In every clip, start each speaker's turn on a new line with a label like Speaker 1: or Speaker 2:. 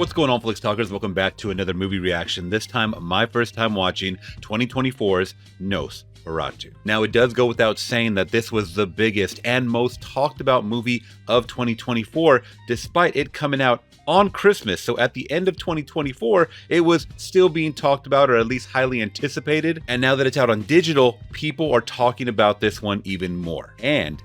Speaker 1: What's going on, Flix Talkers? Welcome back to another movie reaction. This time, my first time watching 2024's Nosferatu. Now, it does go without saying that this was the biggest and most talked about movie of 2024, despite it coming out on Christmas. So at the end of 2024, it was still being talked about, or at least highly anticipated. And now that it's out on digital, people are talking about this one even more. And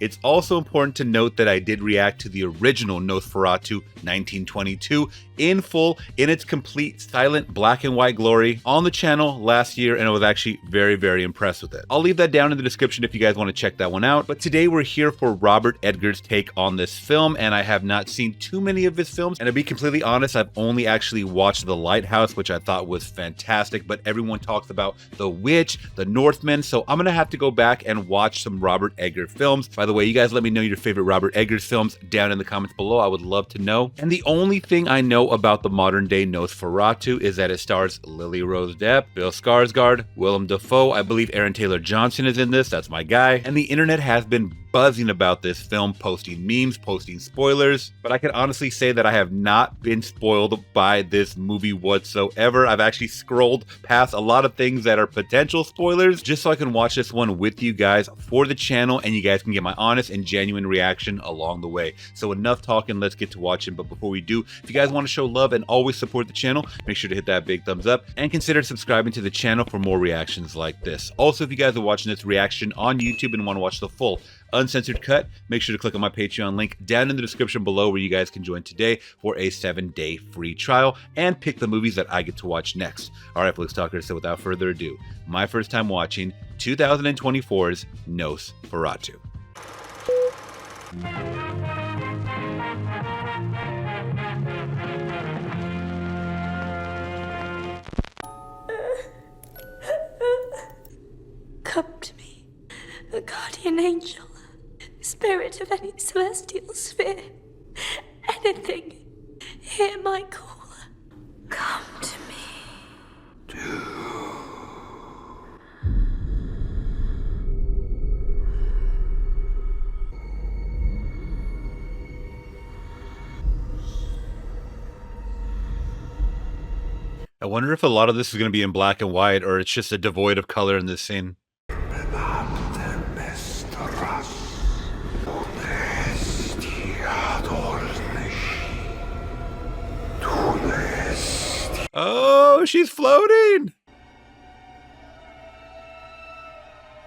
Speaker 1: it's also important to note that I did react to the original Nosferatu 1922 in full, in its complete silent black and white glory on the channel last year, and I was actually very, very impressed with it. I'll leave that down in the description if you guys want to check that one out. But today we're here for Robert Eggers' take on this film, and I have not seen too many of his films. And to be completely honest, I've only actually watched The Lighthouse, which I thought was fantastic, but everyone talks about The Witch, The Northman, so I'm gonna have to go back and watch some Robert Eggers films. By the way, you guys let me know your favorite Robert Eggers films down in the comments below. I would love to know. And the only thing I know about the modern day Nosferatu is that it stars Lily Rose Depp, Bill Skarsgård, Willem Dafoe. I believe Aaron Taylor Johnson is in this. That's my guy. And the internet has been buzzing about this film, posting memes, posting spoilers, but I can honestly say that I have not been spoiled by this movie whatsoever. I've actually scrolled past a lot of things that are potential spoilers just so I can watch this one with you guys for the channel, and you guys can get my honest and genuine reaction along the way. So enough talking, let's get to watching. But before we do, if you guys want to show love and always support the channel, make sure to hit that big thumbs up and consider subscribing to the channel for more reactions like this. Also, if you guys are watching this reaction on YouTube and want to watch the full uncensored cut, make sure to click on my Patreon link down in the description below, where you guys can join today for a 7-day free trial and pick the movies that I get to watch next. All right, Flix Talkers, so without further ado, my first time watching 2024's Nosferatu.
Speaker 2: Come to me, a guardian angel, spirit of any celestial sphere, anything, hear my call. Come to me.
Speaker 1: I wonder if a lot of this is going to be in black and white, or it's just a devoid of color in this scene. Oh, she's floating!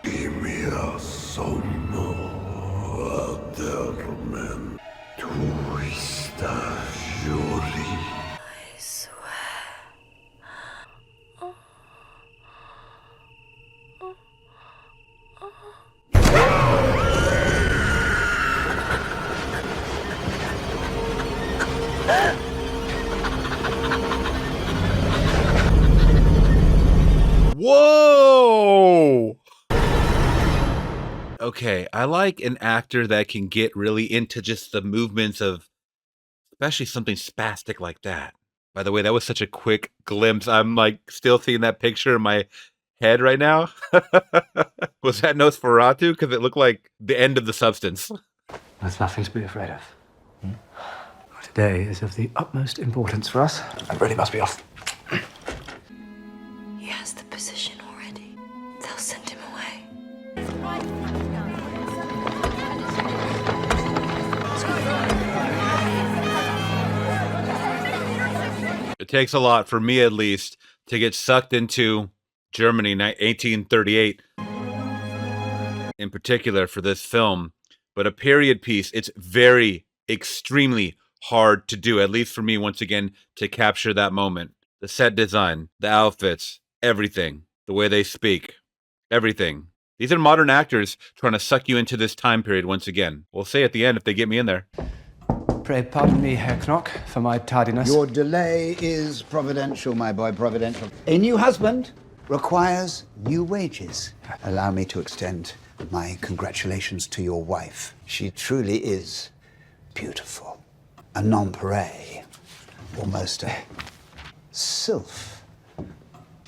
Speaker 2: I swear.
Speaker 1: Whoa! Okay, I like an actor that can get really into just the movements of, especially something spastic like that. By the way, that was such a quick glimpse. I'm like still seeing that picture in my head right now. Was that Nosferatu? Because it looked like the end of The Substance.
Speaker 3: There's nothing to be afraid of. Today is of the utmost importance for us. I really must be off.
Speaker 2: He has the position already. They'll send him away.
Speaker 1: It takes a lot, for me at least, to get sucked into Germany 1838 in particular for this film. But a period piece, it's very, extremely hard to do, at least for me, once again, to capture that moment. The set design, the outfits, everything, the way they speak, everything. These are modern actors trying to suck you into this time period once again. We'll say at the end if they get me in there.
Speaker 3: Pray pardon me, Herr Knock, for my tardiness.
Speaker 4: Your delay is providential, my boy, providential. A new husband requires new wages. Allow me to extend my congratulations to your wife. She truly is beautiful. A nonpareil, almost a sylph.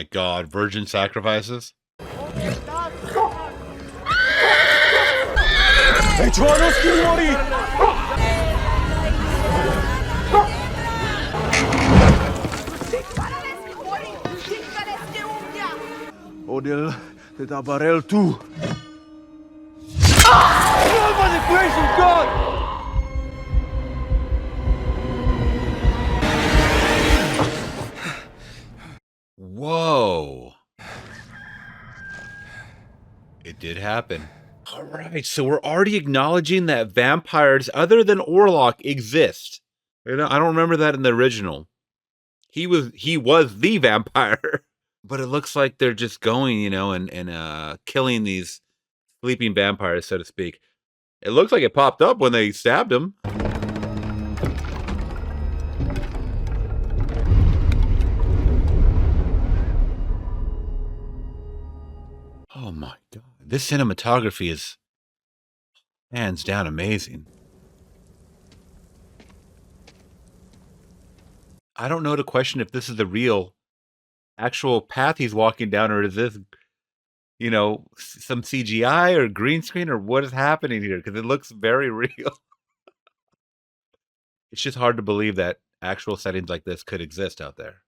Speaker 1: my god, virgin sacrifices?
Speaker 5: Odel de tabarel tu. By the grace of God!
Speaker 1: Whoa. It did happen. All right, so we're already acknowledging that vampires other than Orlok exist. I don't remember that in the original. He was the vampire. But it looks like they're just going, and killing these sleeping vampires, so to speak. It looks like it popped up when they stabbed him. Oh my god. This cinematography is hands down amazing. I don't know to question if this is the real actual path he's walking down, or is this, some CGI or green screen, or what is happening here? Because it looks very real. It's just hard to believe that actual settings like this could exist out there.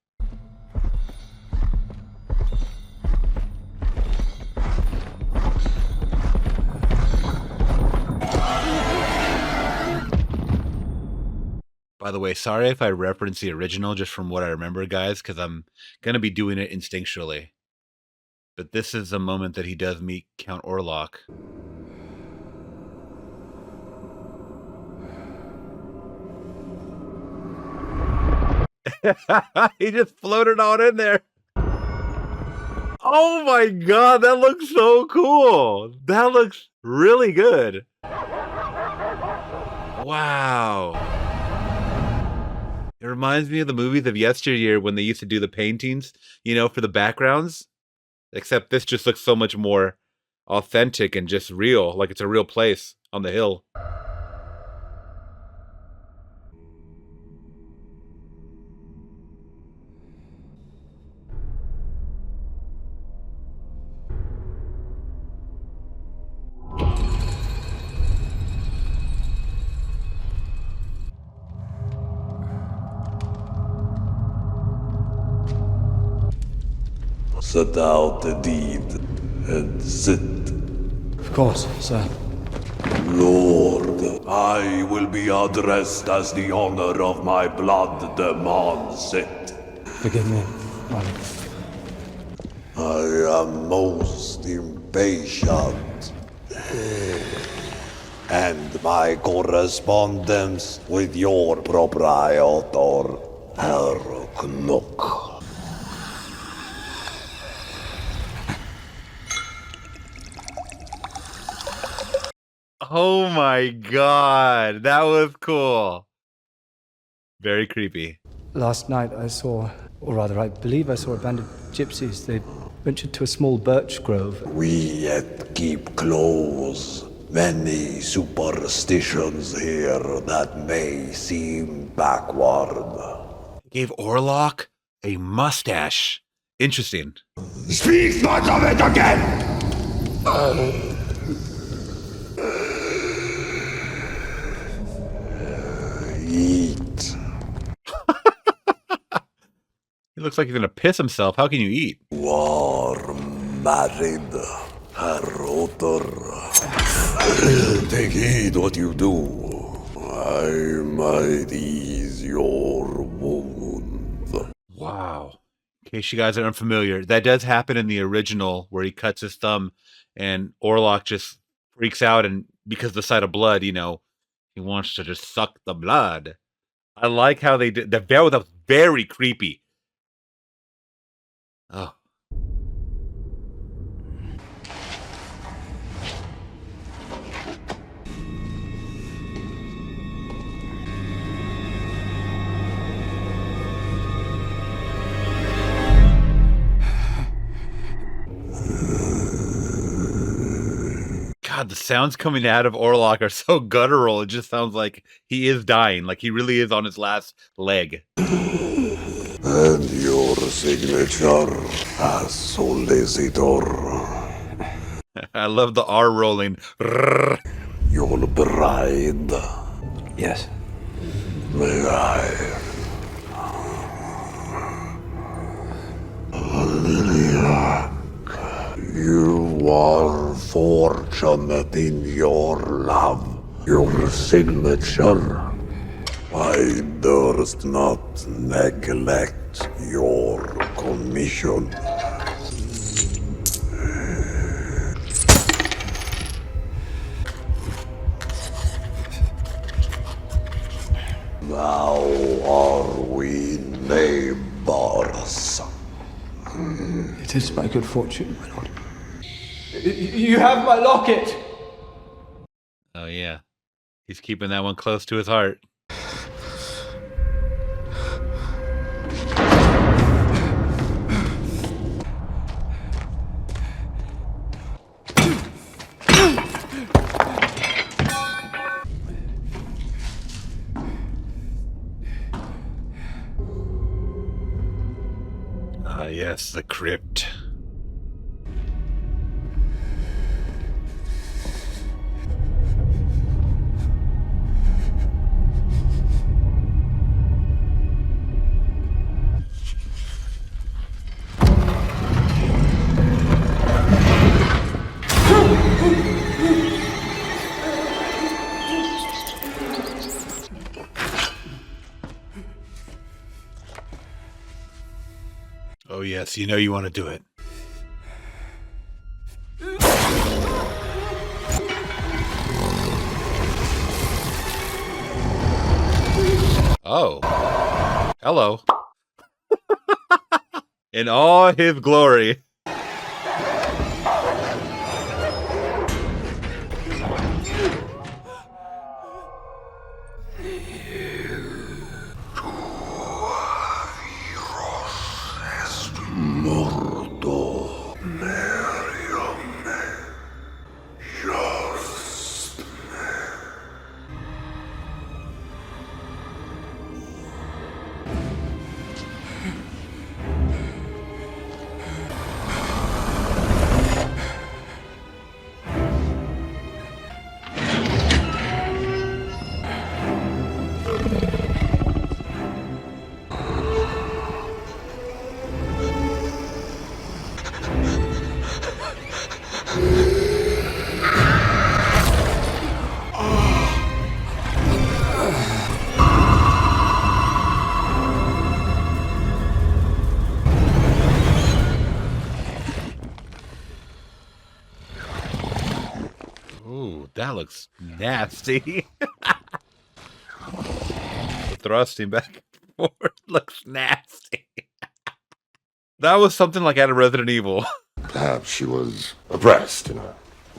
Speaker 1: By the way, sorry if I reference the original just from what I remember, guys, because I'm going to be doing it instinctually. But this is the moment that he does meet Count Orlok. He just floated on in there. Oh my god, that looks so cool. That looks really good. Wow. It reminds me of the movies of yesteryear when they used to do the paintings, for the backgrounds. Except this just looks so much more authentic and just real, like it's a real place on the hill.
Speaker 6: Set out the deed and sit.
Speaker 3: Of course, sir.
Speaker 6: Lord, I will be addressed as the honor of my blood demands it.
Speaker 3: Forgive me, my lord.
Speaker 6: I am most impatient. And my correspondence with your proprietor, Herr Knock.
Speaker 1: Oh my god, that was cool. Very creepy.
Speaker 3: Last night I saw, or rather I believe I saw a band of gypsies. They ventured to a small birch grove.
Speaker 6: We yet keep close. Many superstitions here that may seem backward.
Speaker 1: Gave Orlok a mustache. Interesting.
Speaker 6: Speak not of it again! Eat.
Speaker 1: He looks like he's gonna piss himself. How can you eat?
Speaker 6: You are married, Herr Otter. Take heed what you do. I might ease your wound.
Speaker 1: Wow. In case you guys are unfamiliar, that does happen in the original where he cuts his thumb and Orlok just freaks out, and because of the sight of blood, he wants to just suck the blood. I like how they did that. That was very creepy. Oh. God, the sounds coming out of Orlok are so guttural. It just sounds like he is dying. Like he really is on his last leg.
Speaker 6: And your signature as solicitor.
Speaker 1: I love the R rolling.
Speaker 6: Your bride.
Speaker 3: Yes.
Speaker 6: May I? Lilia, you are fortunate in your love. Your signature. I durst not neglect your commission. Now are we neighbors?
Speaker 3: It is by good fortune, my lord. You have my locket!
Speaker 1: Oh, yeah. He's keeping that one close to his heart. Ah, yes, the crypt. Oh, yes, you know you want to do it. Oh. Hello. In all his glory.
Speaker 6: Mordo Merium Just.
Speaker 1: Ooh, that looks nasty. The thrusting back and forth looks nasty. That was something like out of Resident Evil.
Speaker 6: Perhaps she was oppressed in a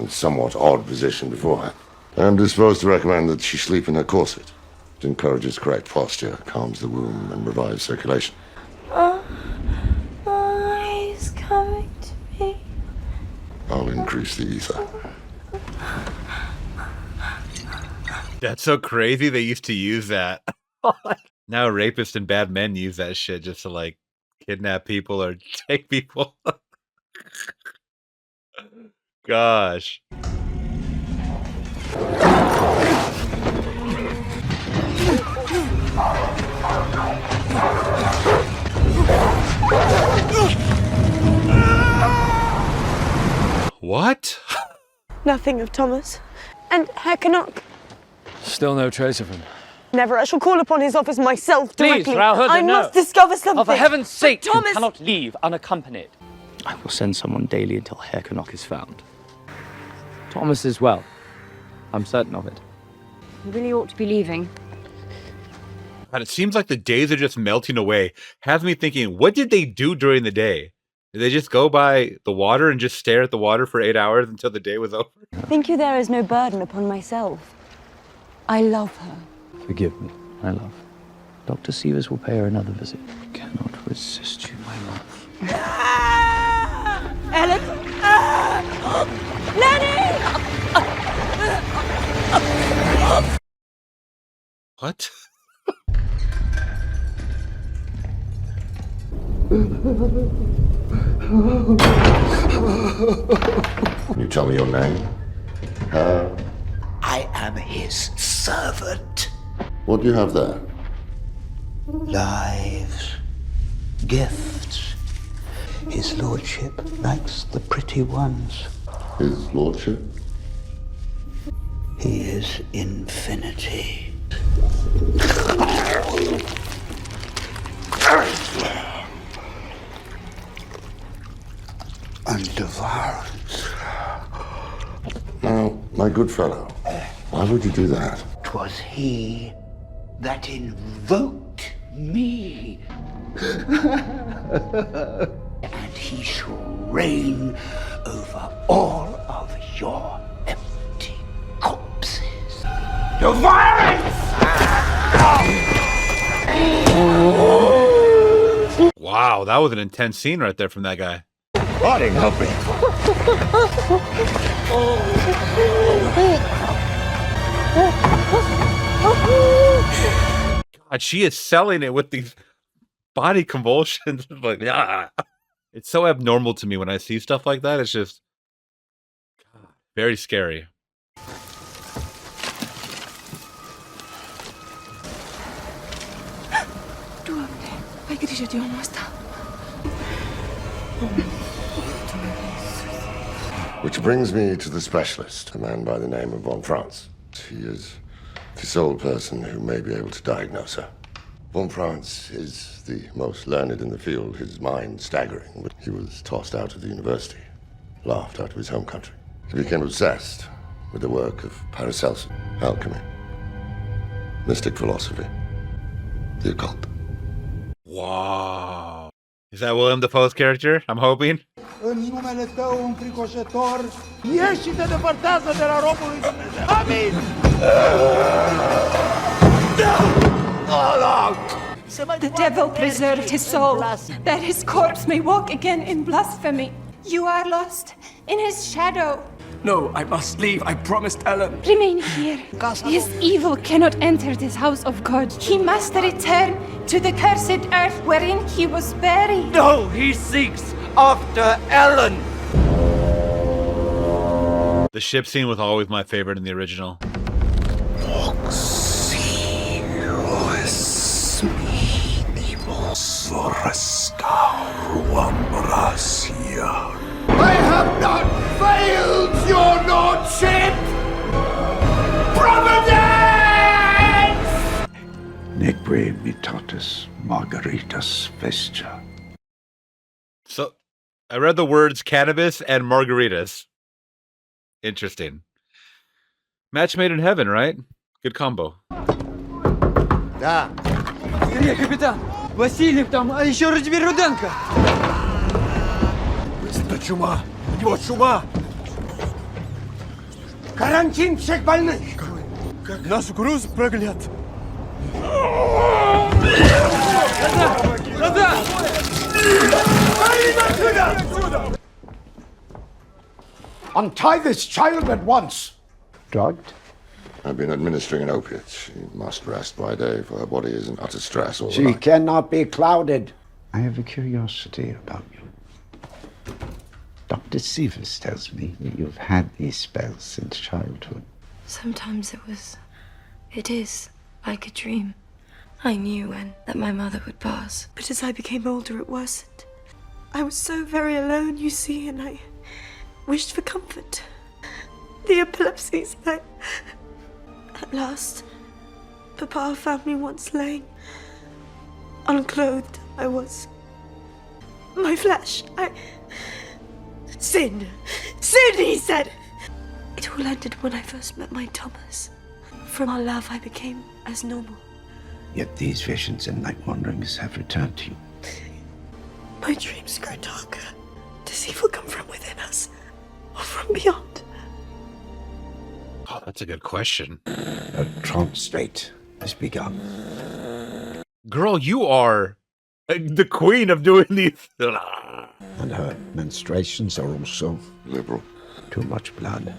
Speaker 6: somewhat odd position beforehand. I'm disposed to recommend that she sleep in her corset. It encourages correct posture, calms the womb, and revives circulation.
Speaker 2: He's coming to me.
Speaker 6: I'll increase the ether.
Speaker 1: That's so crazy they used to use that. Now rapists and bad men use that shit just to like kidnap people or take people. Gosh. What?
Speaker 2: Nothing of Thomas. And Herr Canuck.
Speaker 3: Still no trace of him.
Speaker 2: Never. I shall call upon his office myself
Speaker 7: Please,
Speaker 2: directly.
Speaker 7: Frau Hütte,
Speaker 2: I
Speaker 7: no.
Speaker 2: must discover something.
Speaker 7: Oh, for heaven's sake,
Speaker 2: Thomas!
Speaker 7: you cannot leave unaccompanied. I will send someone daily until Herr Canuck is found. Thomas is well. I'm certain of it.
Speaker 8: You really ought to be leaving.
Speaker 1: God, it seems like the days are just melting away. Has me thinking, what did they do during the day? Did they just go by the water and just stare at the water for 8 hours until the day was over?
Speaker 8: Think you there is no burden upon myself? I love her.
Speaker 7: Forgive me, my love. Dr. Severs will pay her another visit. I cannot resist you, my love.
Speaker 2: Ellen! Lenny!
Speaker 1: What?
Speaker 6: Can you tell me your name?
Speaker 4: I am his servant.
Speaker 6: What do you have there?
Speaker 4: Lives, gifts. His lordship likes the pretty ones.
Speaker 6: His lordship?
Speaker 4: He is infinity. And devours.
Speaker 6: Now, my good fellow, why would you do that?
Speaker 4: 'Twas he that invoked me. And he shall reign over all of your empty corpses. Devourance!
Speaker 1: Wow, that was an intense scene right there from that guy.
Speaker 5: Harding, help me.
Speaker 1: God, she is selling it with these body convulsions. Like, yeah. It's so abnormal to me when I see stuff like that. It's just very scary.
Speaker 6: Which brings me to the specialist, a man by the name of von Franz. He is the sole person who may be able to diagnose her. Von Franz is the most learned in the field, his mind staggering, but he was tossed out of the university, laughed out of his home country. He became obsessed with the work of Paracelsus, alchemy, mystic philosophy, the occult.
Speaker 1: Wow. Is that William Dafoe's character? I'm hoping.
Speaker 5: În numele tău înfricoșător, ieși și te depărtează de la robul lui Dumnezeu. Amin!
Speaker 9: The devil preserved his soul, that his corpse may walk again in blasphemy. You are lost in his shadow.
Speaker 3: No, I must leave. I promised Ellen.
Speaker 9: Remain here. His evil cannot enter this house of God. He must return to the cursed earth wherein he was buried.
Speaker 5: No, he seeks after Ellen.
Speaker 1: The ship scene was always my favorite in the original.
Speaker 5: I have not failed your lordship! Providence!
Speaker 10: Neque mitatis margaritas vestia.
Speaker 1: So, I read the words cannabis and margaritas. Interesting. Match made in heaven, right? Good combo.
Speaker 5: Да. Скорее, капитан! Васильев там, а еще Радимир Руденко! Это чума! У него чума! Карантин всех больных! Наш груз проглят! Да-да!
Speaker 10: Untie this child at once!
Speaker 6: Drugged? I've been administering an opiate. She must rest by day, for her body is in utter stress all the
Speaker 10: She
Speaker 6: night.
Speaker 10: cannot be clouded. I have a curiosity about you. Dr. Sivas tells me that you've had these spells since childhood.
Speaker 2: Sometimes it is like a dream. I knew when that my mother would pass. But as I became older, it worsened. I was so very alone, you see, and I wished for comfort. The epilepsies, At last, Papa found me once laying. Unclothed, I was. My flesh, Sin! Sin, he said! It all ended when I first met my Thomas. From our love, I became as normal.
Speaker 10: Yet these visions and night wanderings have returned to you.
Speaker 2: My dreams grow darker. Does evil come from within us or from beyond?
Speaker 1: Oh, that's a good question.
Speaker 10: A trance state has begun.
Speaker 1: Girl, you are the queen of doing these.
Speaker 10: And her menstruations are also
Speaker 6: liberal.
Speaker 10: Too much blood.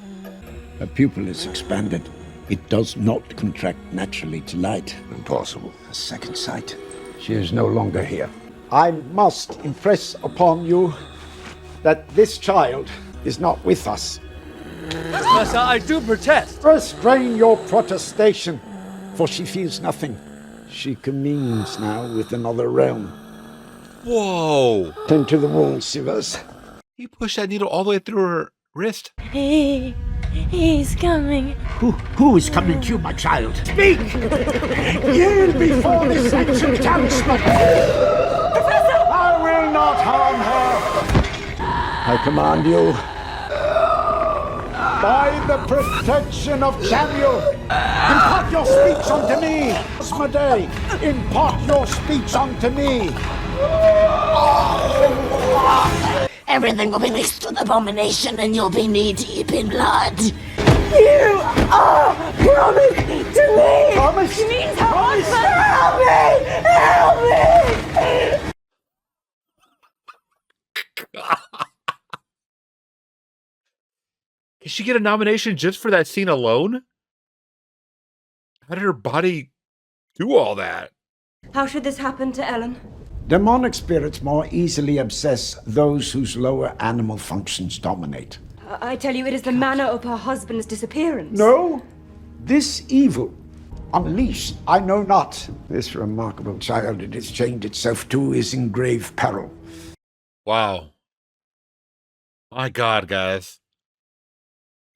Speaker 10: Her pupil is expanded. It does not contract naturally to light.
Speaker 6: Impossible.
Speaker 10: A second sight. She is no longer here. I must impress upon you that this child is not with us.
Speaker 7: Professor, I do protest.
Speaker 10: Restrain your protestation, for she feels nothing. She communes now with another realm.
Speaker 1: Whoa!
Speaker 10: Tend to the wall, Sivas.
Speaker 1: He pushed that needle all the way through her wrist.
Speaker 2: He's coming.
Speaker 10: Who is coming to you, my child? Speak! Yield before this ancient talisman! Professor! I will not harm her! I command you, by the protection of Samuel, impart your speech unto me! Asmodee, impart your speech unto me!
Speaker 11: Everything will be mixed with abomination and you'll be knee-deep in blood.
Speaker 12: You are promised to me!
Speaker 10: Promise?
Speaker 12: She means her husband! Help me! Help me!
Speaker 1: Can she get a nomination just for that scene alone? How did her body do all that?
Speaker 2: How should this happen to Ellen?
Speaker 10: Demonic spirits more easily obsess those whose lower animal functions dominate.
Speaker 2: I tell you, it is the manner of her husband's disappearance.
Speaker 10: No, this evil, unleashed, I know not. This remarkable child it has chained itself to is in grave peril.
Speaker 1: Wow. My God, guys.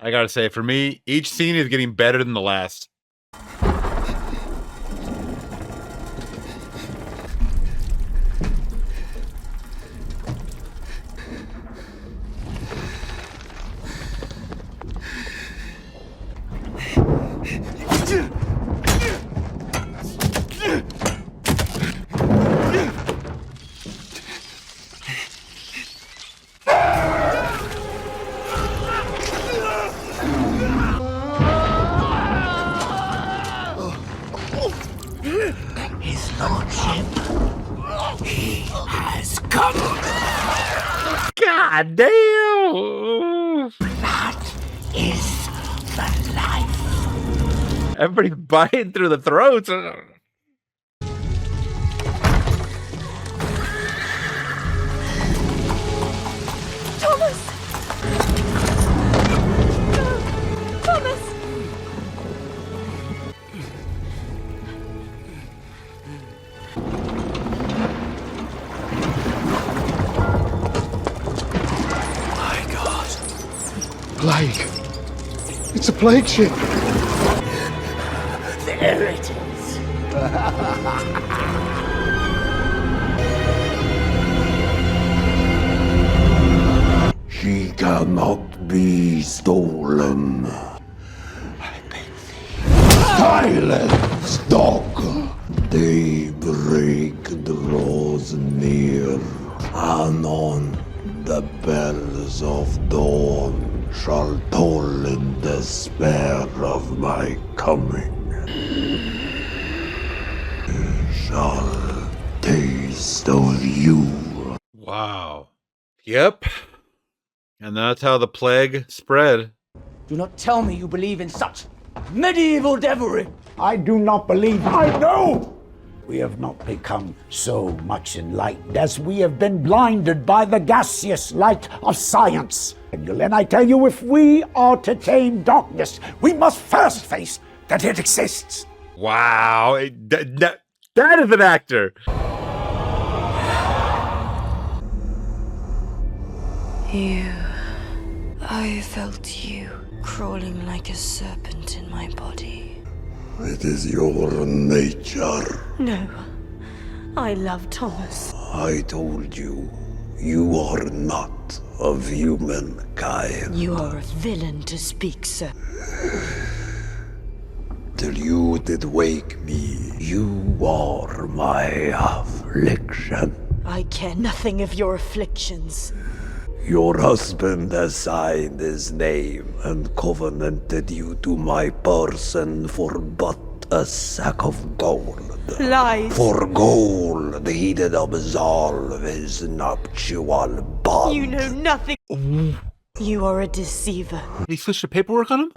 Speaker 1: I gotta say, for me, each scene is getting better than the last.
Speaker 5: His lordship, he has come.
Speaker 1: God damn!
Speaker 5: That is the life.
Speaker 1: Everybody's biting through the throats.
Speaker 2: Thomas! No! Thomas!
Speaker 5: My God.
Speaker 6: Plague. It's a plague ship.
Speaker 5: There it is.
Speaker 6: She cannot be stolen.
Speaker 5: I beg thee.
Speaker 6: Silence, dog! Daybreak draws near. Anon, the bells of dawn shall toll in despair of my coming. Shall taste of you.
Speaker 1: Wow. Yep. And that's how the plague spread.
Speaker 7: Do not tell me you believe in such medieval devilry.
Speaker 10: I do not believe, I know! We have not become so much enlightened as we have been blinded by the gaseous light of science. And I tell you, if we are to tame darkness, we must first face that it exists.
Speaker 1: Wow. That is an actor.
Speaker 2: I felt you crawling like a serpent in my body.
Speaker 6: It is your nature.
Speaker 2: No, I love Thomas.
Speaker 6: I told you, you are not of humankind.
Speaker 2: You are a villain to speak, sir.
Speaker 6: Till you did wake me, you are my affliction.
Speaker 2: I care nothing of your afflictions.
Speaker 6: Your husband has signed his name and covenanted you to my person for but a sack of gold.
Speaker 2: Lies.
Speaker 6: For gold he did absolve his nuptial bond.
Speaker 2: You know nothing. You are a deceiver.
Speaker 1: He switched the paperwork on him?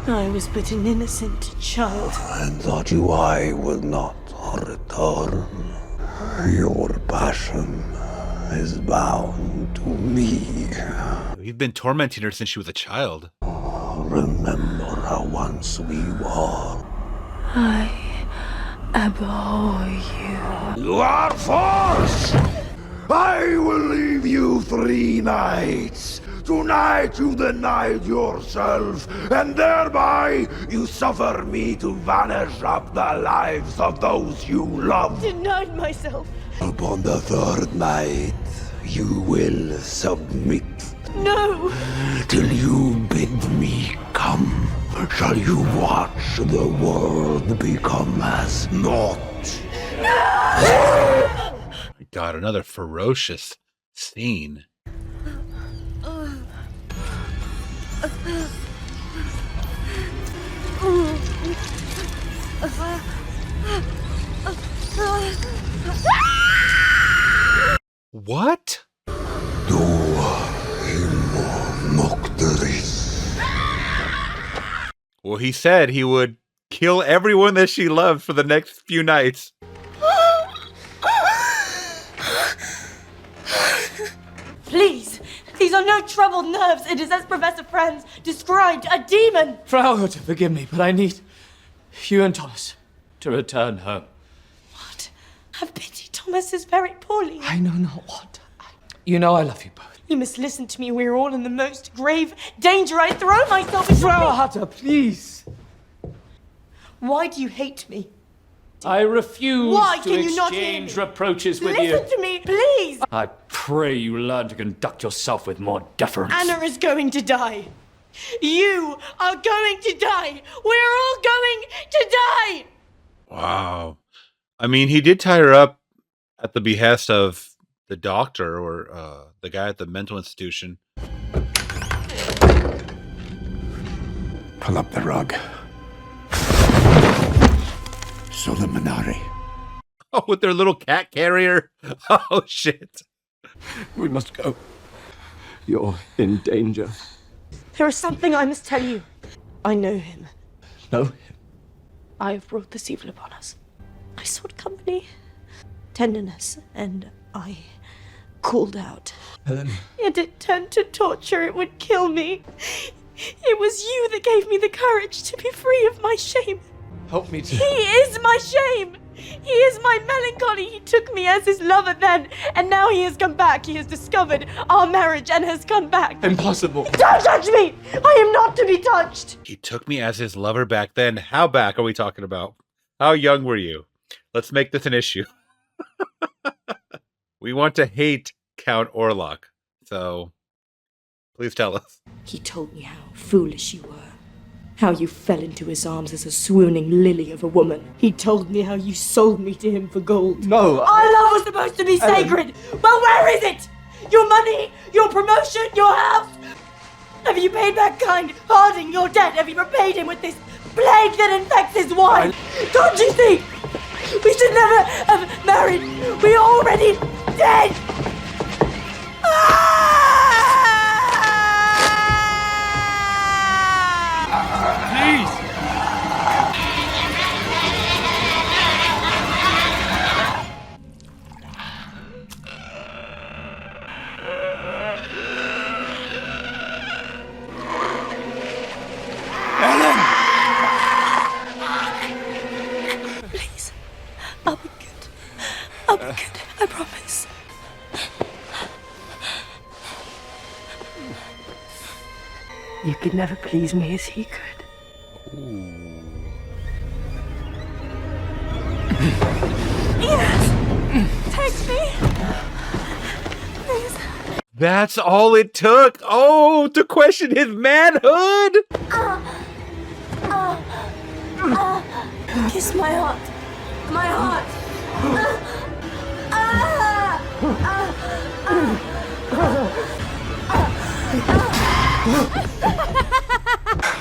Speaker 2: I was but an innocent child.
Speaker 6: And thought you I would not return.
Speaker 13: Your passion is bound to me.
Speaker 1: He's been tormenting her since she was a child.
Speaker 13: Remember how once we were.
Speaker 2: I abhor you.
Speaker 13: You are false! I will leave you 3 nights. Tonight you denied yourself, and thereby you suffer me to vanish up the lives of those you love.
Speaker 2: Denied myself.
Speaker 13: Upon the 3rd night, you will submit.
Speaker 2: No!
Speaker 13: Till you bid me come, shall you watch the world become as naught.
Speaker 1: My God, another ferocious scene. What? Well, he said he would kill everyone that she loved for the next few nights.
Speaker 2: Please! These are no troubled nerves. It is as Professor Franz described, a demon!
Speaker 7: Frau Hutter, forgive me, but I need you and Thomas to return home.
Speaker 2: What? Have pity. Thomas is very poorly.
Speaker 7: I know not what. You know I love you both.
Speaker 2: You must listen to me. We are all in the most grave danger. I throw myself into
Speaker 7: Frau Hutter, please.
Speaker 2: Why do you hate me?
Speaker 7: I refuse
Speaker 2: Why
Speaker 7: to
Speaker 2: can you not hear
Speaker 7: exchange
Speaker 2: me?
Speaker 7: reproaches with you.
Speaker 2: Listen to me, please!
Speaker 7: I pray you learn to conduct yourself with more deference.
Speaker 2: Anna is going to die. You are going to die. We're all going to die.
Speaker 1: Wow. I mean, he did tie her up at the behest of the doctor or the guy at the mental institution.
Speaker 10: Pull up the rug. Suliminari.
Speaker 1: Oh, with their little cat carrier. Oh, shit.
Speaker 13: We must go. You're in danger.
Speaker 2: There is something I must tell you. I know him.
Speaker 13: No?
Speaker 2: I have brought this evil upon us. I sought company, tenderness, and I called out.
Speaker 13: Helen.
Speaker 2: Yet it turned to torture. It would kill me. It was you that gave me the courage to be free of my shame.
Speaker 7: Help me to...
Speaker 2: He is my shame. He is my melancholy. He took me as his lover then, and now he has come back. He has discovered our marriage and has come back.
Speaker 7: Impossible.
Speaker 2: Don't touch me! I am not to be touched.
Speaker 1: He took me as his lover back then. How back are we talking about? How young were you? Let's make this an issue. We want to hate Count Orlok, so please tell us.
Speaker 2: He told me how foolish you were. How you fell into his arms as a swooning lily of a woman. He told me how you sold me to him for gold.
Speaker 7: No,
Speaker 2: Our love was supposed to be sacred. Well, where is it? Your money, your promotion, your house? Have you paid that kind Harding your debt? Have you repaid him with this plague that infects his wine? Don't you see? We should never have married. We are already dead. Please, I'll be good. I'll be good, I promise. You could never please me as he could. Yes! Take me! Please.
Speaker 1: That's all it took. Oh, to question his manhood.
Speaker 2: Kiss my heart. My heart.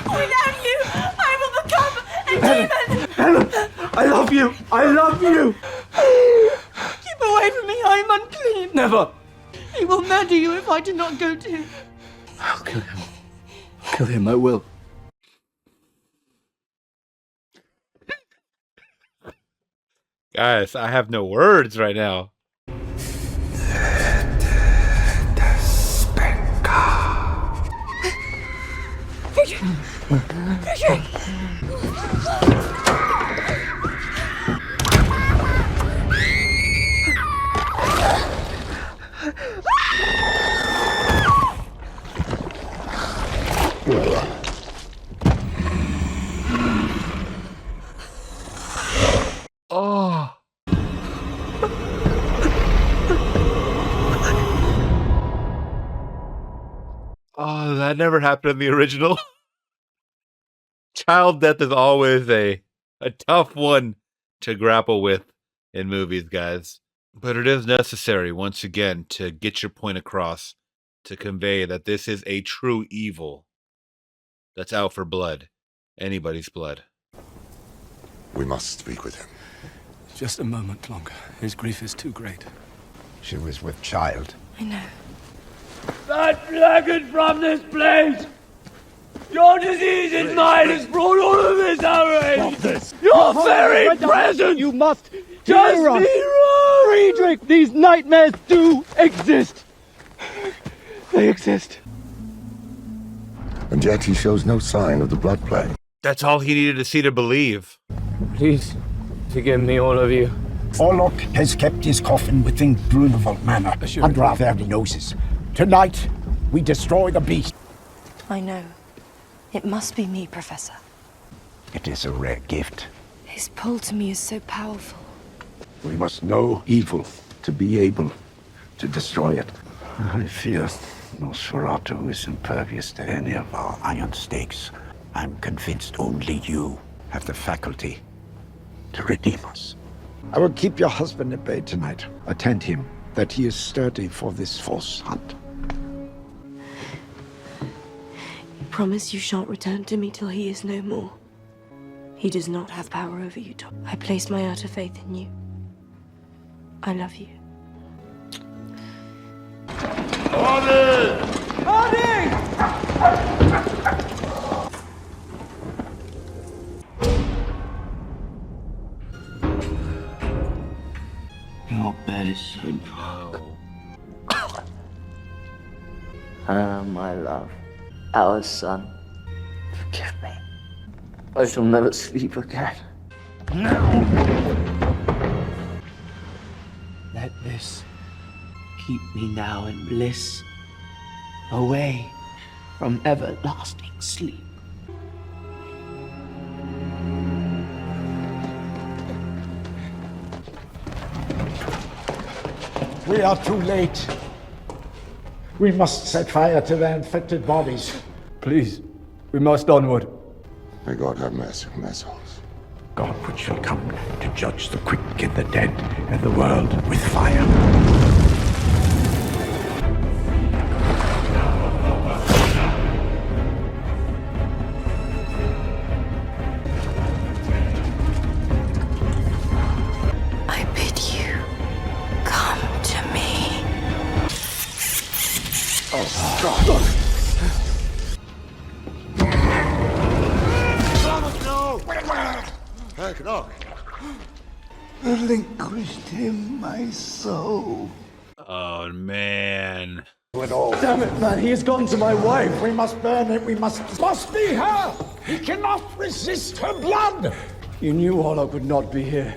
Speaker 2: Without you, I will become a demon.
Speaker 13: Helen, I love you. I love you.
Speaker 2: Keep away from me. I am unclean.
Speaker 13: Never.
Speaker 2: He will murder you if I do not go to him.
Speaker 13: I'll kill him. Kill him, I will.
Speaker 1: Guys, I have no words right now.
Speaker 12: Friedrich!
Speaker 1: Oh. Oh, that never happened in the original. Child death is always a tough one to grapple with in movies, guys. But it is necessary, once again, to get your point across, to convey that this is a true evil that's out for blood. Anybody's blood.
Speaker 6: We must speak with him.
Speaker 3: Just a moment longer. His grief is too great.
Speaker 10: She was with child.
Speaker 2: I know.
Speaker 12: That plague from this place! Your disease is mine has brought all of this outrage!
Speaker 10: Stop this!
Speaker 12: Your very presence!
Speaker 7: You must
Speaker 12: Just
Speaker 7: hear us.
Speaker 12: be wrong!
Speaker 7: Friedrich, these nightmares do exist. They exist.
Speaker 6: And yet he shows no sign of the blood plague.
Speaker 1: That's all he needed to see to believe.
Speaker 7: Please, forgive me, all of you.
Speaker 10: Orlok has kept his coffin within Grunewald Manor under our very noses. Tonight, we destroy the beast.
Speaker 2: I know. It must be me, Professor.
Speaker 10: It is a rare gift.
Speaker 2: His pull to me is so powerful.
Speaker 10: We must know evil to be able to destroy it. I fear Nosferatu is impervious to any of our iron stakes. I'm convinced only you have the faculty to redeem us. I will keep your husband at bay tonight. Attend him, that he is sturdy for this false hunt.
Speaker 2: Promise you shan't return to me till he is no more. He does not have power over you, Tom. I place my utter faith in you. I love you.
Speaker 12: Harding! Harding!
Speaker 7: Your bed is so dark. Anna, my love, our son, forgive me. I shall never sleep again. Let this keep me now in bliss, away from everlasting sleep.
Speaker 10: We are too late. We must set fire to their infected bodies.
Speaker 3: Please, we must onward.
Speaker 6: May God have mercy on their souls.
Speaker 10: God which shall come to judge the quick and the dead and the world with fire.
Speaker 2: I bid you, come to me.
Speaker 6: Oh, God! Knock.
Speaker 5: Relinquished him my soul.
Speaker 1: Oh, man.
Speaker 10: Damn it, man, he has gone to my wife. We must burn it, we must be her! He cannot resist her blood!
Speaker 3: You knew Orlok would not be here.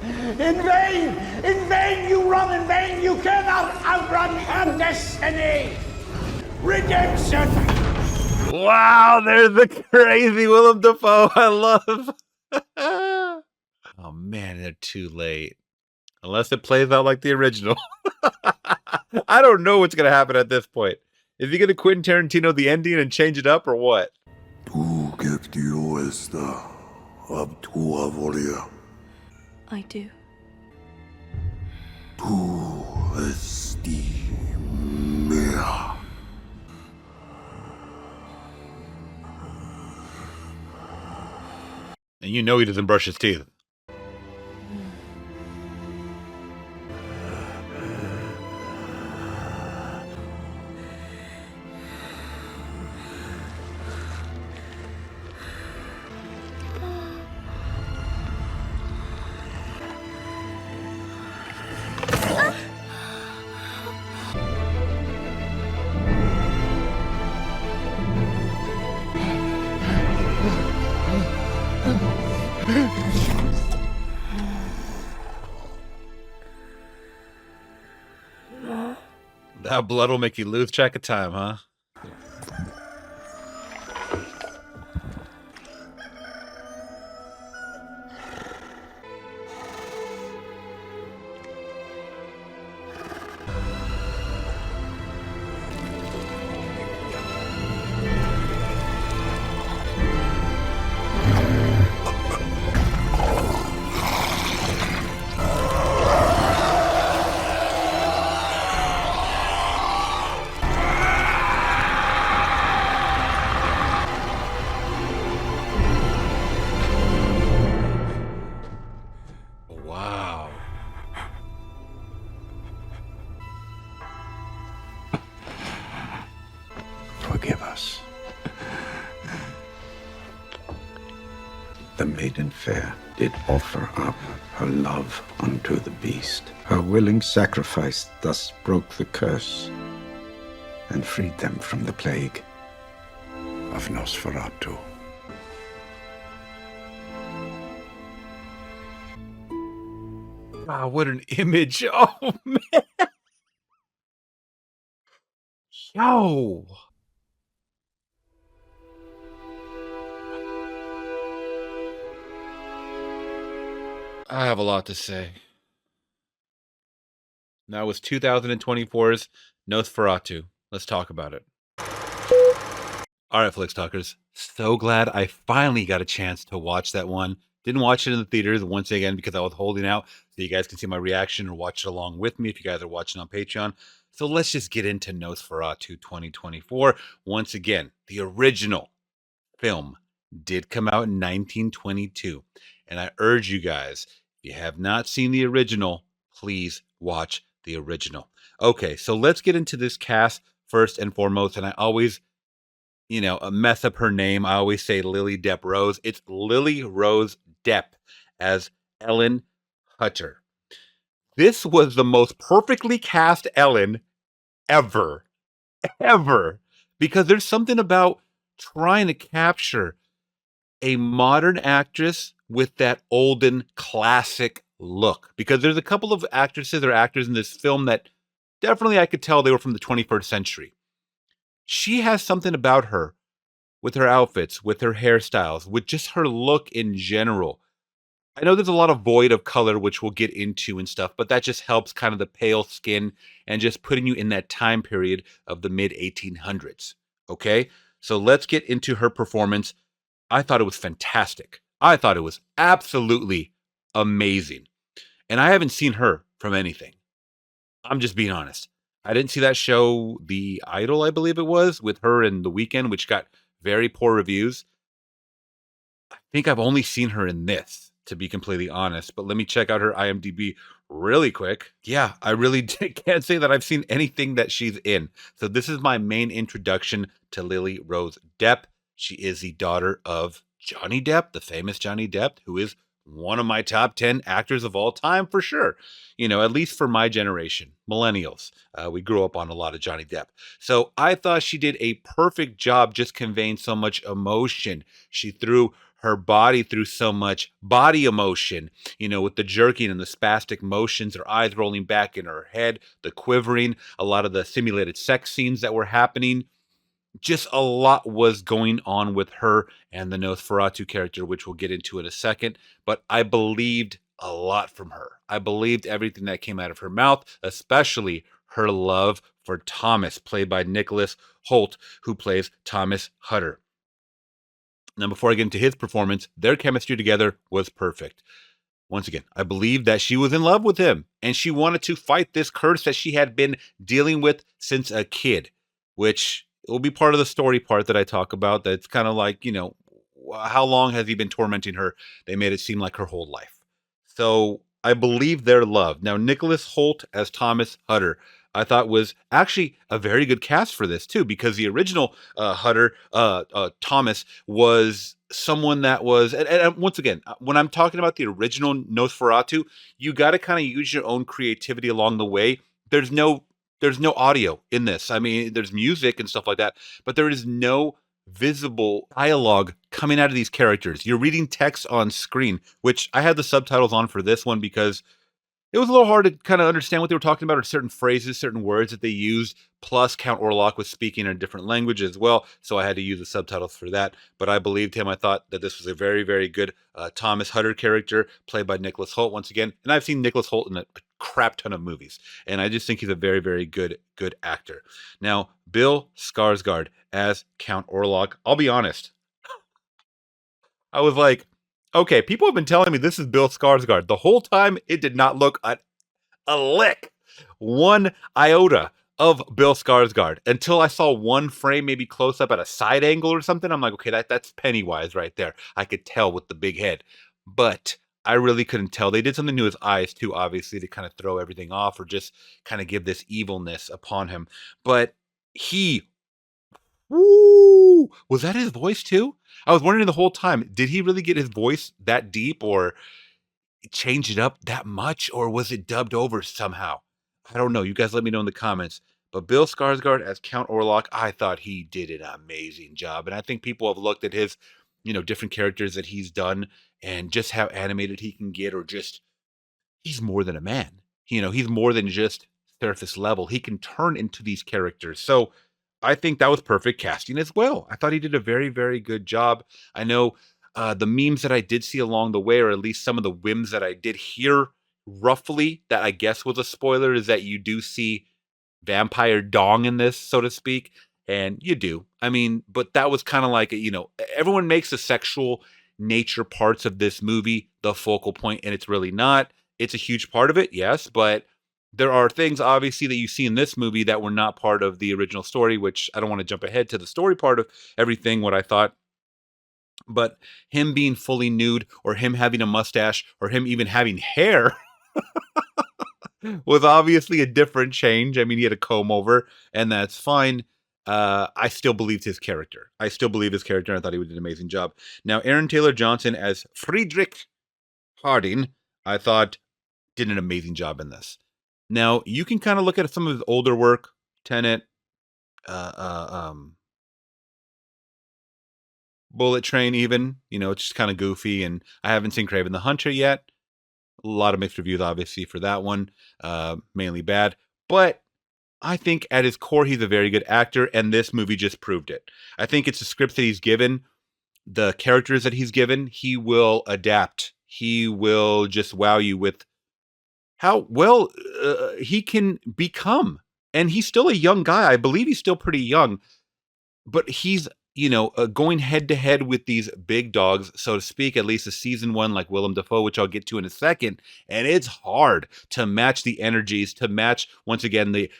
Speaker 10: In vain you run, in vain you cannot outrun her destiny! Redemption!
Speaker 1: Wow, there's the crazy Willem Dafoe I love. Oh man, they're too late. Unless it plays out like the original. I don't know what's going to happen at this point. Is he going to Quentin Tarantino the ending and change it up or what?
Speaker 13: Tú que dio esta ab tu avoria.
Speaker 2: I do.
Speaker 13: Tú esti mea.
Speaker 1: And you know he doesn't brush his teeth. That blood will make you lose track of time, huh? Wow.
Speaker 14: Forgive us. The maiden fair did offer up her love unto the beast. Her willing sacrifice thus broke the curse and freed them from the plague of Nosferatu.
Speaker 1: Wow, what an image. Oh, man. Yo. I have a lot to say. That was 2024's Nosferatu. Let's talk about it. All right, Flix Talkers. So glad I finally got a chance to watch that one. Didn't watch it in the theaters once again because I was holding out so you guys can see my reaction or watch it along with me if you guys are watching on Patreon. So let's just get into Nosferatu 2024. Once again, the original film did come out in 1922. And I urge you guys, if you have not seen the original, please watch the original. Okay, so let's get into this cast first and foremost. And I always, mess up her name. I always say Lily Depp Rose. It's Lily Rose Depp as Ellen Hutter. This was the most perfectly cast Ellen ever. Because there's something about trying to capture a modern actress with that olden classic look. Because there's a couple of actresses or actors in this film that definitely I could tell they were from the 21st century. She has something about her with her outfits, with her hairstyles, with just her look in general. I know there's a lot of void of color, which we'll get into and stuff, but that just helps kind of the pale skin and just putting you in that time period of the mid 1800s. Okay? So let's get into her performance. I thought it was fantastic. I thought it was absolutely amazing. And I haven't seen her from anything. I'm just being honest. I didn't see that show, The Idol, I believe it was, with her in The Weeknd, which got very poor reviews. I think I've only seen her in this, to be completely honest. But let me check out her IMDb really quick. Yeah, I really can't say that I've seen anything that she's in. So this is my main introduction to Lily Rose Depp. She is the daughter of Johnny Depp, the famous Johnny Depp, who is one of my top 10 actors of all time for sure. At least for my generation, millennials. We grew up on a lot of Johnny Depp. So I thought she did a perfect job just conveying so much emotion. She threw her body through so much body emotion, with the jerking and the spastic motions, her eyes rolling back in her head, the quivering, a lot of the simulated sex scenes that were happening. Just a lot was going on with her and the Nosferatu character, which we'll get into in a second. But I believed a lot from her. I believed everything that came out of her mouth, especially her love for Thomas, played by Nicholas Hoult, who plays Thomas Hutter. Now, before I get into his performance, their chemistry together was perfect. Once again, I believe that she was in love with him and she wanted to fight this curse that she had been dealing with since a kid, which will be part of the story part that I talk about. That's kind of like, how long has he been tormenting her? They made it seem like her whole life. So I believe their love. Now, Nicholas Hoult as Thomas Hutter, I thought was actually a very good cast for this too, because the original Hutter, Thomas, was someone that was, and once again, when I'm talking about the original Nosferatu, you got to kind of use your own creativity along the way. There's no audio in this. I mean, there's music and stuff like that, but there is no visible dialogue coming out of these characters. You're reading text on screen, which I had the subtitles on for this one because it was a little hard to kind of understand what they were talking about, or certain phrases, certain words that they used. Plus, Count Orlok was speaking in a different language as well, so I had to use the subtitles for that. But I believed him. I thought that this was a very, very good Thomas Hutter character, played by Nicholas Hoult once again. And I've seen Nicholas Hoult in a crap ton of movies, and I just think he's a very, very good actor. Now, Bill Skarsgård as Count Orlok. I'll be honest. I was like, okay, people have been telling me this is Bill Skarsgård. The whole time, it did not look a lick, one iota of Bill Skarsgård, until I saw one frame, maybe close up at a side angle or something. I'm like, okay, that's Pennywise right there. I could tell with the big head, but I really couldn't tell. They did something to his eyes too, obviously, to kind of throw everything off, or just kind of give this evilness upon him. But was that his voice too? I was wondering the whole time, did he really get his voice that deep, or change it up that much, or was it dubbed over somehow? I don't know. You guys let me know in the comments. But Bill Skarsgård as Count Orlok, I thought he did an amazing job. And I think people have looked at his, different characters that he's done, and just how animated he can get, or just, he's more than a man. He's more than just surface level. He can turn into these characters. So I think that was perfect casting as well. I thought he did a very, very good job. I know the memes that I did see along the way, or at least some of the whims that I did hear roughly, that I guess was a spoiler, is that you do see vampire dong in this, so to speak. And you do. I mean, but that was kind of like, everyone makes the sexual nature parts of this movie the focal point, and it's really not. It's a huge part of it, yes, but there are things, obviously, that you see in this movie that were not part of the original story, which I don't want to jump ahead to the story part of everything, what I thought. But him being fully nude, or him having a mustache, or him even having hair was obviously a different change. I mean, he had a comb over, and that's fine. I still believed his character. I still believe his character, and I thought he did an amazing job. Now, Aaron Taylor Johnson as Friedrich Harding, I thought did an amazing job in this. Now, you can kind of look at some of his older work, Tenet, Bullet Train even, it's just kind of goofy, and I haven't seen Kraven the Hunter yet. A lot of mixed reviews, obviously, for that one, mainly bad. But I think at his core, he's a very good actor, and this movie just proved it. I think it's the scripts that he's given, the characters that he's given, he will adapt. He will just wow you with how well he can become. And he's still a young guy. I believe he's still pretty young. But he's, going head to head with these big dogs, so to speak, at least a season one, like Willem Dafoe, which I'll get to in a second. And it's hard to match the energies, to match, once again, the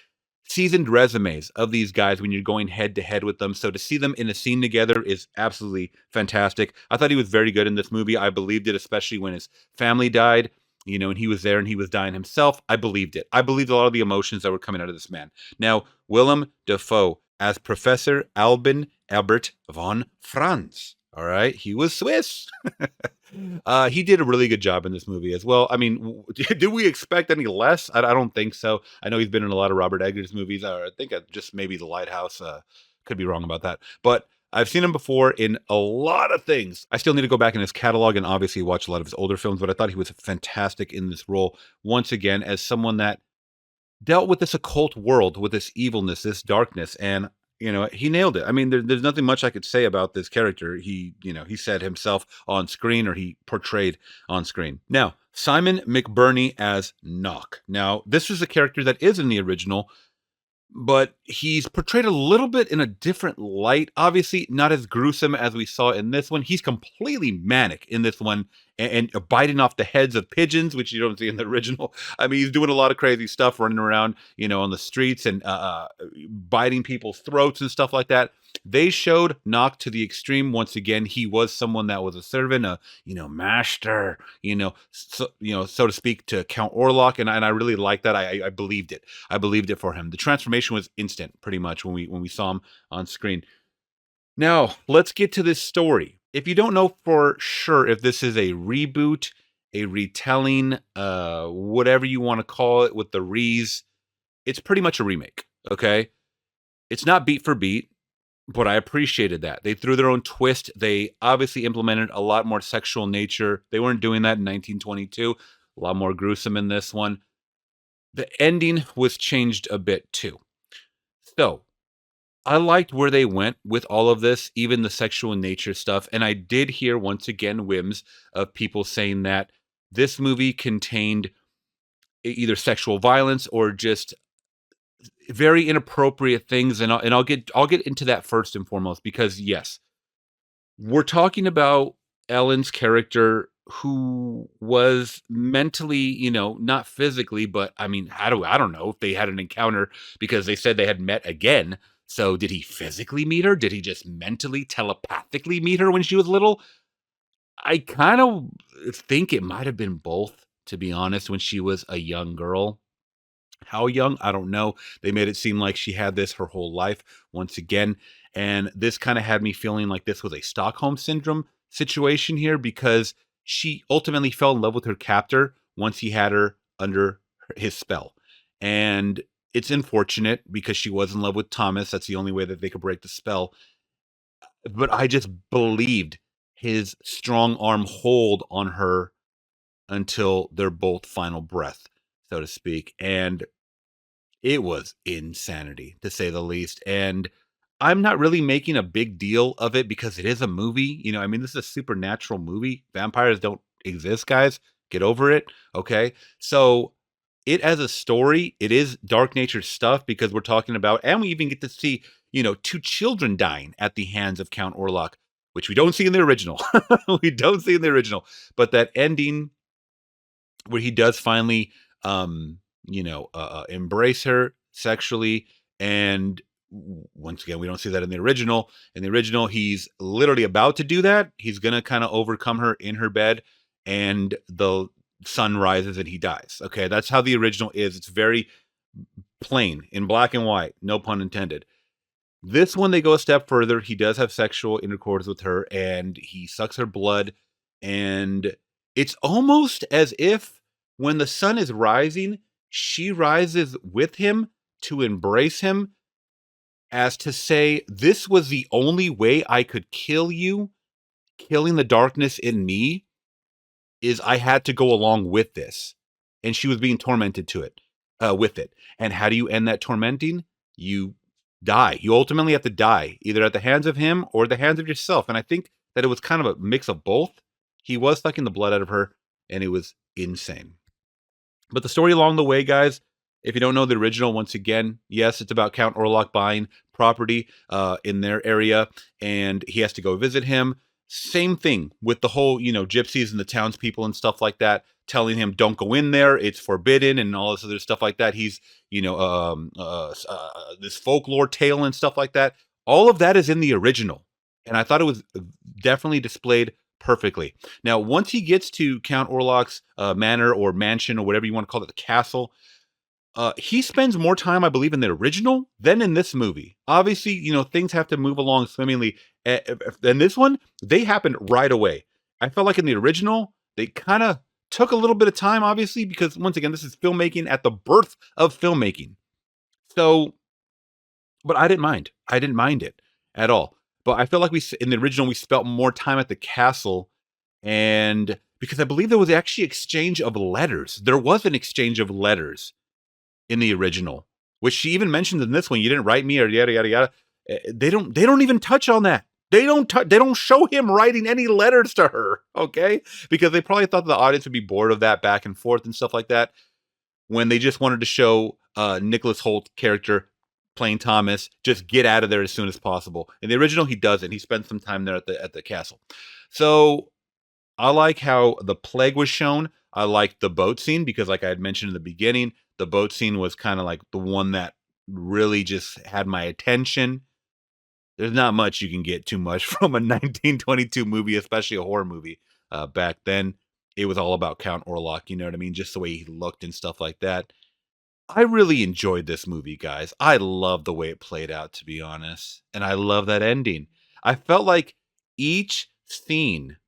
Speaker 1: seasoned resumes of these guys when you're going head to head with them. So to see them in a scene together is absolutely fantastic. I thought he was very good in this movie. I believed it, especially when his family died, and he was there and he was dying himself. I believed it. I believed a lot of the emotions that were coming out of this man. Now, Willem Dafoe as Professor Albert von Franz. All right, he was Swiss. He did a really good job in this movie as well. I mean, did we expect any less? I don't think so. I know he's been in a lot of Robert Eggers movies. I think just maybe The Lighthouse. Could be wrong about that. But I've seen him before in a lot of things. I still need to go back in his catalog and obviously watch a lot of his older films, but I thought he was fantastic in this role, once again, as someone that dealt with this occult world, with this evilness, this darkness, and he nailed it. I mean, there's nothing much I could say about this character. He said himself on screen, or he portrayed on screen. Now, Simon McBurney as Knock. Now, this is a character that is in the original, but he's portrayed a little bit in a different light. Obviously, not as gruesome as we saw in this one. He's completely manic in this one, and biting off the heads of pigeons, which you don't see in the original. I mean, he's doing a lot of crazy stuff, running around, on the streets, and biting people's throats and stuff like that. They showed Knock to the extreme. Once again, he was someone that was a servant, a master, so to speak, to Count Orlok, and I really liked that. I believed it. I believed it for him. The transformation was instant, pretty much, when we saw him on screen. Now, let's get to this story. If you don't know for sure if this is a reboot, a retelling, whatever you want to call it, with the re's, it's pretty much a remake, okay? It's not beat for beat, but I appreciated that. They threw their own twist. They obviously implemented a lot more sexual nature. They weren't doing that in 1922. a lot more gruesome in this one. The ending was changed a bit too. So, I liked where they went with all of this, even the sexual nature stuff. And I did hear, once again, whims of people saying that this movie contained either sexual violence or just very inappropriate things. And I'll get into that first and foremost, because yes, we're talking about Ellen's character, who was mentally, not physically, but I mean, I don't know if they had an encounter, because they said they had met again. So did he physically meet her? Did he just mentally, telepathically meet her when she was little? I kind of think it might have been both, to be honest, when she was a young girl. How young? I don't know. They made it seem like she had this her whole life, once again. And this kind of had me feeling like this was a Stockholm Syndrome situation here, because she ultimately fell in love with her captor once he had her under his spell. And it's unfortunate, because she was in love with Thomas. That's the only way that they could break the spell. But I just believed his strong arm hold on her until their both final breath, so to speak. And it was insanity, to say the least. And I'm not really making a big deal of it, because it is a movie. I mean, this is a supernatural movie. Vampires don't exist, guys. Get over it. Okay. So it, as a story, it is dark nature stuff, because we're talking about, and we even get to see, 2 children dying at the hands of Count Orlok, which we don't see in the original. We don't see in the original. But that ending where he does finally, embrace her sexually. And once again, we don't see that in the original. In the original, he's literally about to do that. He's going to kind of overcome her in her bed, and the sun rises and he dies. Okay, that's how the original is. It's very plain, in black and white, no pun intended. This one, they go a step further. He does have sexual intercourse with her, and he sucks her blood. And it's almost as if when the sun is rising, she rises with him to embrace him, as to say, this was the only way I could kill you. Killing the darkness in me is I had to go along with this. And she was being tormented with it. And how do you end that tormenting? You die. You ultimately have to die, either at the hands of him or the hands of yourself. And I think that it was kind of a mix of both. He was sucking the blood out of her, and it was insane. But the story along the way, guys, if you don't know the original, once again, yes, it's about Count Orlok buying property in their area, and he has to go visit him. Same thing with the whole, gypsies and the townspeople and stuff like that, telling him, don't go in there, it's forbidden, and all this other stuff like that. He's, this folklore tale and stuff like that. All of that is in the original. And I thought it was definitely displayed perfectly. Now, once he gets to Count Orlok's manor or mansion or whatever you want to call it, the castle, he spends more time, I believe, in the original than in this movie. Obviously, things have to move along swimmingly. And this one, they happened right away. I felt like in the original, they kind of took a little bit of time, obviously, because once again, this is filmmaking at the birth of filmmaking. So, but I didn't mind. I didn't mind it at all. But I feel like in the original, we spent more time at the castle, and because I believe there was actually exchange of letters. There was an exchange of letters in the original, which she even mentioned in this one. You didn't write me, or yada yada yada. They don't even touch on that. They don't show him writing any letters to her, okay? Because they probably thought the audience would be bored of that back and forth and stuff like that, when they just wanted to show Nicholas Holt's character playing Thomas just get out of there as soon as possible. In the original, he doesn't. He spends some time there at the castle. So I like how the plague was shown. I like the boat scene, because like I had mentioned in the beginning, the boat scene was kind of like the one that really just had my attention. There's not much you can get too much from a 1922 movie, especially a horror movie. Back then, it was all about Count Orlok, you know what I mean? Just the way he looked and stuff like that. I really enjoyed this movie, guys. I love the way it played out, to be honest. And I love that ending. I felt like each scene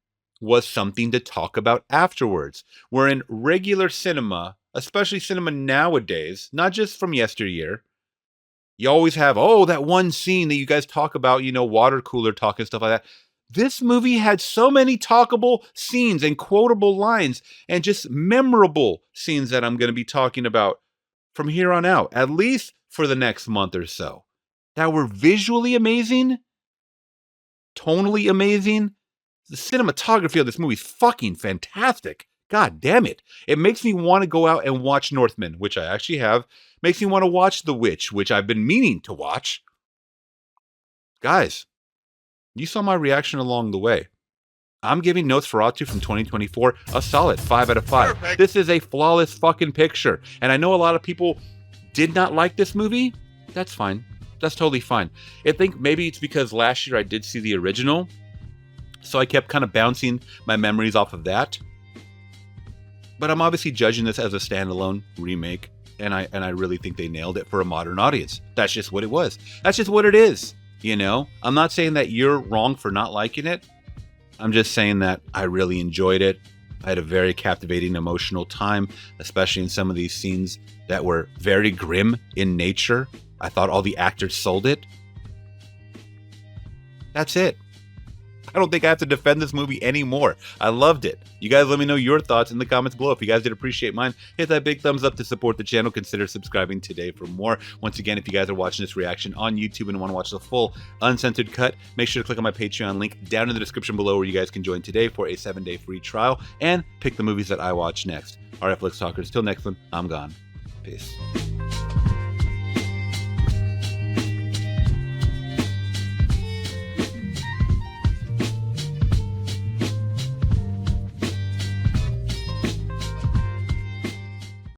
Speaker 1: was something to talk about afterwards. Where in regular cinema, especially cinema nowadays, not just from yesteryear, you always have, that one scene that you guys talk about, water cooler talk and stuff like that. This movie had so many talkable scenes and quotable lines and just memorable scenes that I'm going to be talking about from here on out, at least for the next month or so, that were visually amazing, tonally amazing. The cinematography of this movie is fucking fantastic. God damn it. It makes me want to go out and watch Northman, which I actually have. Makes me want to watch The Witch, which I've been meaning to watch. Guys, you saw my reaction along the way. I'm giving Nosferatu from 2024 a solid 5 out of 5. Perfect. This is a flawless fucking picture. And I know a lot of people did not like this movie. That's fine. That's totally fine. I think maybe it's because last year I did see the original. So I kept kind of bouncing my memories off of that. But I'm obviously judging this as a standalone remake. And I really think they nailed it for a modern audience. That's just what it was. That's just what it is. You know, I'm not saying that you're wrong for not liking it. I'm just saying that I really enjoyed it. I had a very captivating, emotional time, especially in some of these scenes that were very grim in nature. I thought all the actors sold it. That's it. I don't think I have to defend this movie anymore. I loved it. You guys let me know your thoughts in the comments below. If you guys did appreciate mine, hit that big thumbs up to support the channel. Consider subscribing today for more. Once again, if you guys are watching this reaction on YouTube and want to watch the full uncensored cut, make sure to click on my Patreon link down in the description below where you guys can join today for a 7-day free trial and pick the movies that I watch next. All right, Flicks Talkers, till next one, I'm gone. Peace.